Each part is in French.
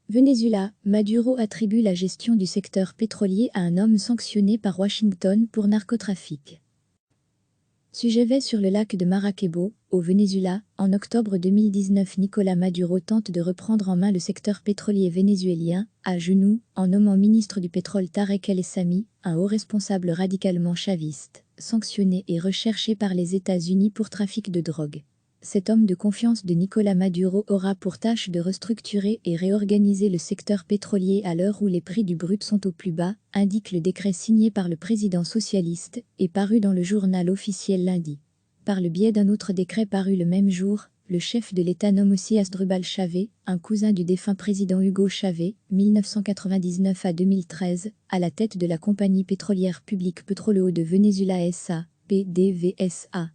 Venezuela, Maduro attribue la gestion du secteur pétrolier à un homme sanctionné par Washington pour narcotrafic. Sujet sur le lac de Maracaibo, au Venezuela, en octobre 2019, Nicolás Maduro tente de reprendre en main le secteur pétrolier vénézuélien, à genoux, en nommant ministre du pétrole Tarek El Aissami, un haut responsable radicalement chaviste, sanctionné et recherché par les États-Unis pour trafic de drogue. Cet homme de confiance de Nicolás Maduro aura pour tâche de restructurer et réorganiser le secteur pétrolier à l'heure où les prix du brut sont au plus bas, indique le décret signé par le président socialiste et paru dans le journal officiel lundi. Par le biais d'un autre décret paru le même jour, le chef de l'État nomme aussi Asdrubal Chávez, un cousin du défunt président Hugo Chávez, 1999 à 2013, à la tête de la compagnie pétrolière publique Petróleo de Venezuela S.A., PDVSA.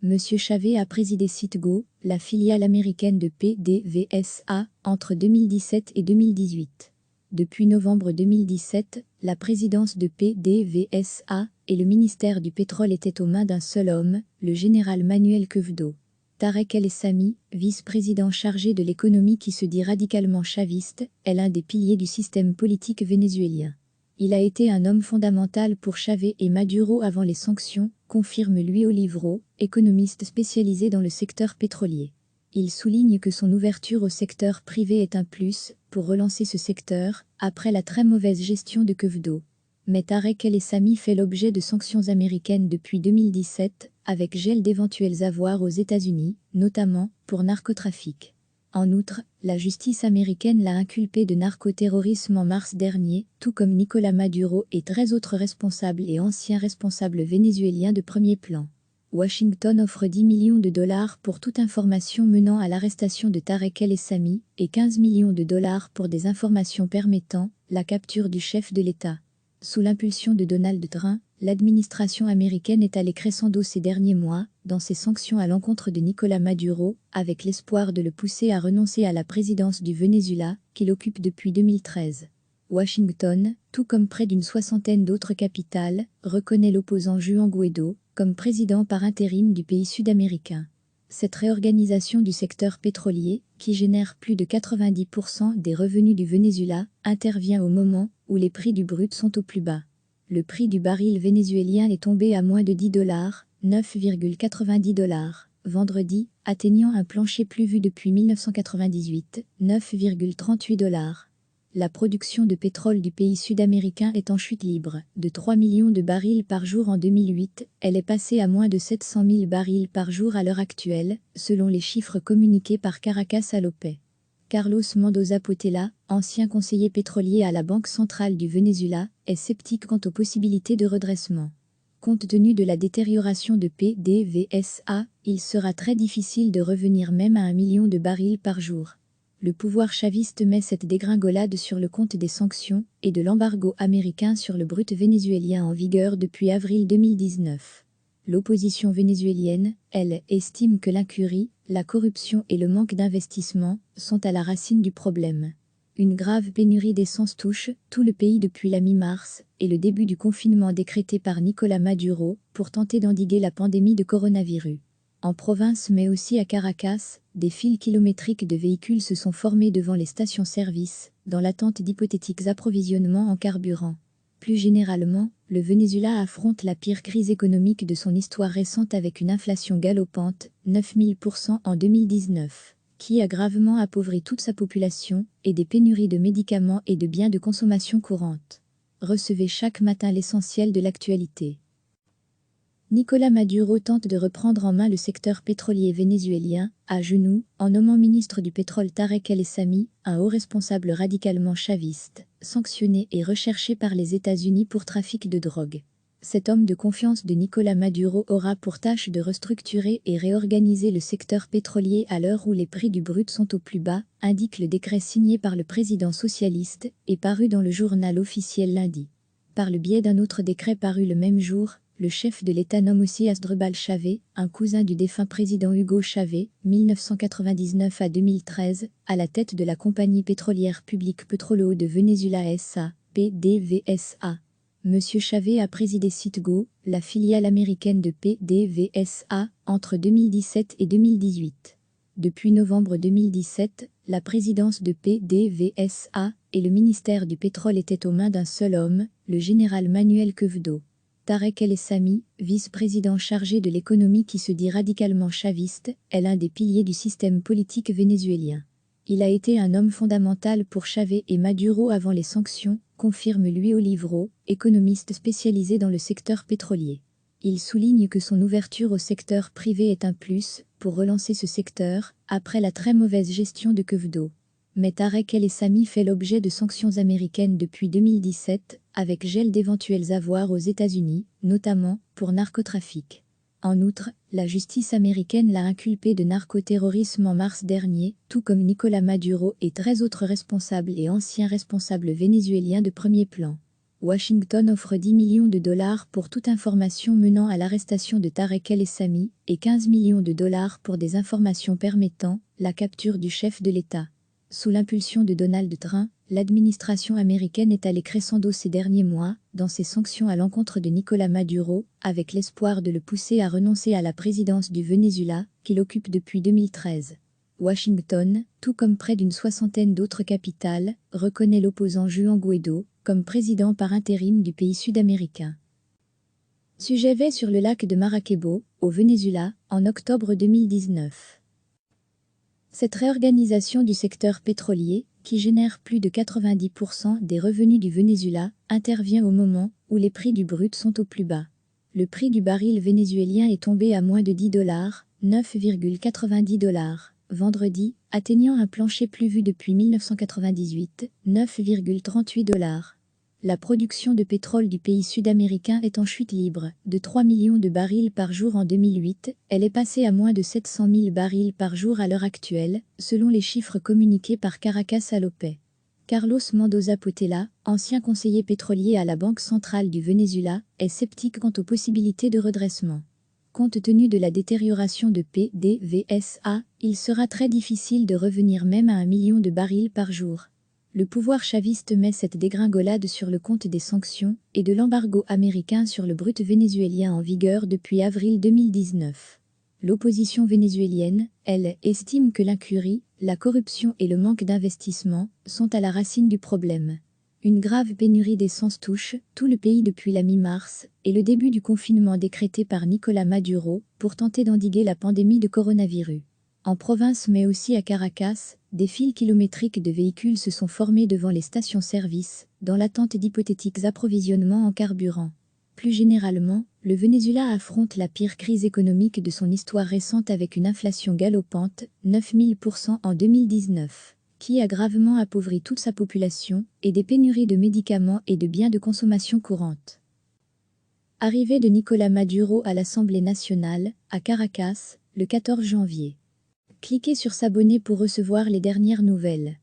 Monsieur Chávez a présidé Citgo, la filiale américaine de PDVSA, entre 2017 et 2018. Depuis novembre 2017, la présidence de PDVSA et le ministère du pétrole étaient aux mains d'un seul homme, le général Manuel Quevedo. Tarek El Aissami, vice-président chargé de l'économie qui se dit radicalement chaviste, est l'un des piliers du système politique vénézuélien. Il a été un homme fondamental pour Chávez et Maduro avant les sanctions, confirme Luis Olivero, économiste spécialisé dans le secteur pétrolier. Il souligne que son ouverture au secteur privé est un plus pour relancer ce secteur, après la très mauvaise gestion de Quevedo. Mais Tarek El Aissami fait l'objet de sanctions américaines depuis 2017, avec gel d'éventuels avoirs aux États-Unis, notamment pour narcotrafic. En outre, la justice américaine l'a inculpé de narcoterrorisme en mars dernier, tout comme Nicolás Maduro et 13 autres responsables et anciens responsables vénézuéliens de premier plan. Washington offre 10 millions de dollars pour toute information menant à l'arrestation de Tarek El Aissami et 15 millions de dollars pour des informations permettant la capture du chef de l'État. Sous l'impulsion de Donald Trump, l'administration américaine est allée crescendo ces derniers mois dans ses sanctions à l'encontre de Nicolás Maduro, avec l'espoir de le pousser à renoncer à la présidence du Venezuela, qu'il occupe depuis 2013. Washington, tout comme près d'une soixantaine d'autres capitales, reconnaît l'opposant Juan Guaidó comme président par intérim du pays sud-américain. Cette réorganisation du secteur pétrolier, qui génère plus de 90% des revenus du Venezuela, intervient au moment où les prix du brut sont au plus bas. Le prix du baril vénézuélien est tombé à moins de 10 $, 9,90 $, vendredi, atteignant un plancher plus vu depuis 1998, 9,38 $. La production de pétrole du pays sud-américain est en chute libre. De 3 millions de barils par jour en 2008, elle est passée à moins de 700 000 barils par jour à l'heure actuelle, selon les chiffres communiqués par Caracas à l'OPEP. Carlos Mendoza Portela, ancien conseiller pétrolier à la Banque centrale du Venezuela, est sceptique quant aux possibilités de redressement. Compte tenu de la détérioration de PDVSA, il sera très difficile de revenir même à 1 million de barils par jour. Le pouvoir chaviste met cette dégringolade sur le compte des sanctions et de l'embargo américain sur le brut vénézuélien en vigueur depuis avril 2019. L'opposition vénézuélienne, elle, estime que l'incurie, la corruption et le manque d'investissement sont à la racine du problème. Une grave pénurie d'essence touche tout le pays depuis la mi-mars et le début du confinement décrété par Nicolás Maduro pour tenter d'endiguer la pandémie de coronavirus. En province mais aussi à Caracas, des files kilométriques de véhicules se sont formés devant les stations-service, dans l'attente d'hypothétiques approvisionnements en carburant. Plus généralement, le Venezuela affronte la pire crise économique de son histoire récente avec une inflation galopante, 9000% en 2019, qui a gravement appauvri toute sa population, et des pénuries de médicaments et de biens de consommation courante. Recevez chaque matin l'essentiel de l'actualité. Nicolás Maduro tente de reprendre en main le secteur pétrolier vénézuélien, à genoux, en nommant ministre du pétrole Tarek El Aissami, un haut responsable radicalement chaviste, sanctionné et recherché par les États-Unis pour trafic de drogue. Cet homme de confiance de Nicolás Maduro aura pour tâche de restructurer et réorganiser le secteur pétrolier à l'heure où les prix du brut sont au plus bas, indique le décret signé par le président socialiste et paru dans le journal officiel lundi. Par le biais d'un autre décret paru le même jour, le chef de l'État nomme aussi Asdrubal Chávez, un cousin du défunt président Hugo Chávez, 1999 à 2013, à la tête de la compagnie pétrolière publique Petróleo de Venezuela S.A., PDVSA. Monsieur Chávez a présidé Citgo, la filiale américaine de PDVSA, entre 2017 et 2018. Depuis novembre 2017, la présidence de PDVSA et le ministère du pétrole étaient aux mains d'un seul homme, le général Manuel Quevedo. Tarek El Essami, vice-président chargé de l'économie qui se dit radicalement chaviste, est l'un des piliers du système politique vénézuélien. Il a été un homme fondamental pour Chavez et Maduro avant les sanctions, confirme Luis Olivero, économiste spécialisé dans le secteur pétrolier. Il souligne que son ouverture au secteur privé est un plus pour relancer ce secteur, après la très mauvaise gestion de Quevedo. Mais Tarek El Essami fait l'objet de sanctions américaines depuis 2017, avec gel d'éventuels avoirs aux États-Unis, notamment pour narcotrafic. En outre, la justice américaine l'a inculpé de narcoterrorisme en mars dernier, tout comme Nicolás Maduro et 13 autres responsables et anciens responsables vénézuéliens de premier plan. Washington offre 10 millions de dollars pour toute information menant à l'arrestation de Tarek El Essami et 15 millions de dollars pour des informations permettant la capture du chef de l'État. Sous l'impulsion de Donald Trump, l'administration américaine est allée crescendo ces derniers mois dans ses sanctions à l'encontre de Nicolás Maduro, avec l'espoir de le pousser à renoncer à la présidence du Venezuela, qu'il occupe depuis 2013. Washington, tout comme près d'une soixantaine d'autres capitales, reconnaît l'opposant Juan Guaidó comme président par intérim du pays sud-américain. Sujet sur le lac de Maracaibo, au Venezuela, en octobre 2019. Cette réorganisation du secteur pétrolier, qui génère plus de 90% des revenus du Venezuela, intervient au moment où les prix du brut sont au plus bas. Le prix du baril vénézuélien est tombé à moins de $10, 9,90 $, vendredi, atteignant un plancher plus vu depuis 1998, 9,38 $. La production de pétrole du pays sud-américain est en chute libre, de 3 millions de barils par jour en 2008, elle est passée à moins de 700 000 barils par jour à l'heure actuelle, selon les chiffres communiqués par Caracas à l'OPEP. Carlos Mendoza Potella, ancien conseiller pétrolier à la Banque centrale du Venezuela, est sceptique quant aux possibilités de redressement. Compte tenu de la détérioration de PDVSA, il sera très difficile de revenir même à 1 million de barils par jour. Le pouvoir chaviste met cette dégringolade sur le compte des sanctions et de l'embargo américain sur le brut vénézuélien en vigueur depuis avril 2019. L'opposition vénézuélienne, elle, estime que l'incurie, la corruption et le manque d'investissement sont à la racine du problème. Une grave pénurie d'essence touche tout le pays depuis la mi-mars et le début du confinement décrété par Nicolás Maduro pour tenter d'endiguer la pandémie de coronavirus. En province mais aussi à Caracas, des files kilométriques de véhicules se sont formées devant les stations-service, dans l'attente d'hypothétiques approvisionnements en carburant. Plus généralement, le Venezuela affronte la pire crise économique de son histoire récente avec une inflation galopante, 9000% en 2019, qui a gravement appauvri toute sa population, et des pénuries de médicaments et de biens de consommation courante. Arrivée de Nicolás Maduro à l'Assemblée nationale, à Caracas, le 14 janvier. Cliquez sur s'abonner pour recevoir les dernières nouvelles.